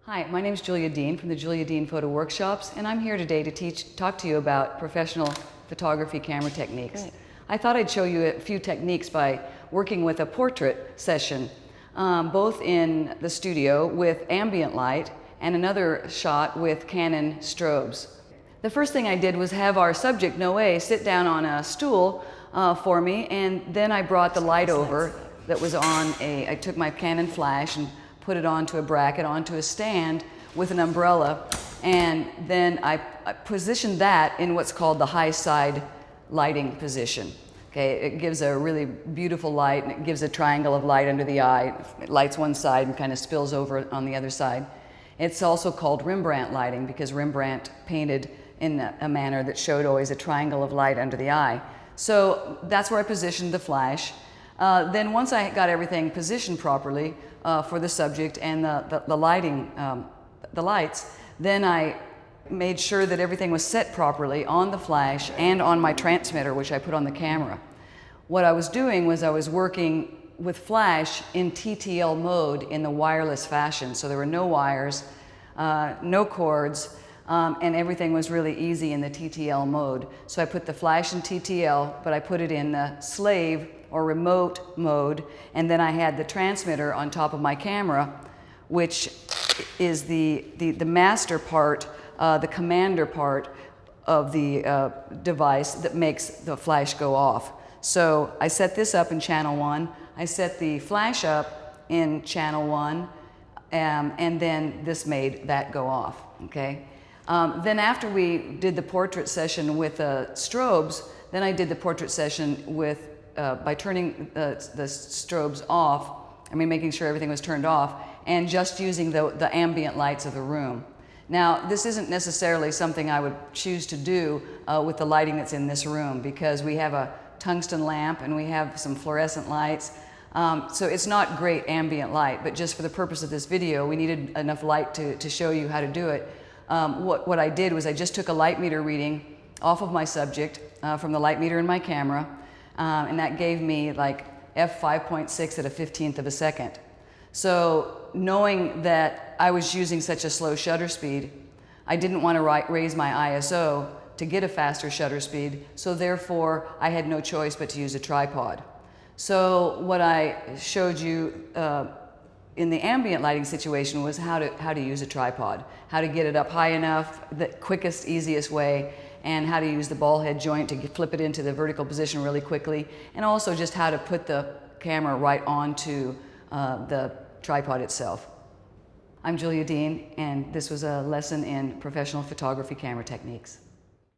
Hi, my name is Julia Dean from the Julia Dean Photo Workshops, and I'm here today to talk to you about professional photography camera techniques. Great. I thought I'd show you a few techniques by working with a portrait session, both in the studio with ambient light and another shot with Canon strobes. The first thing I did was have our subject, Noé, sit down on a stool for me, and then I brought the light over that was on I took my Canon flash and put it onto a bracket, onto a stand with an umbrella, and then I positioned that in what's called the high side lighting position. Okay, it gives a really beautiful light, and it gives a triangle of light under the eye. It lights one side and kind of spills over on the other side. It's also called Rembrandt lighting because Rembrandt painted in a manner that showed always a triangle of light under the eye. So that's where I positioned the flash. Then once I got everything positioned properly for the subject and the lighting, the lights, then I made sure that everything was set properly on the flash and on my transmitter, which I put on the camera. What I was doing was I was working with flash in TTL mode in the wireless fashion. So there were no wires, no cords, and everything was really easy in the TTL mode. So I put the flash in TTL, but I put it in the slave or remote mode, and then I had the transmitter on top of my camera, which is the master part, the commander part of the device that makes the flash go off. So I set this up in channel 1, I set the flash up in channel 1, and then this made that go off, okay? Then after we did the portrait session with strobes, then I did the portrait session with by turning the strobes off, making sure everything was turned off, and just using the ambient lights of the room. Now, this isn't necessarily something I would choose to do with the lighting that's in this room, because we have a tungsten lamp and we have some fluorescent lights. So it's not great ambient light, but just for the purpose of this video, we needed enough light to show you how to do it. What I did was I just took a light meter reading off of my subject from the light meter in my camera, and that gave me like f5.6 at a 15th of a second. So knowing that I was using such a slow shutter speed, I didn't want to raise my ISO to get a faster shutter speed, so therefore I had no choice but to use a tripod. So what I showed you in the ambient lighting situation was how to use a tripod, how to get it up high enough, the quickest, easiest way, and how to use the ball head joint to flip it into the vertical position really quickly, and also just how to put the camera right onto the tripod itself. I'm Julia Dean, and this was a lesson in professional photography camera techniques.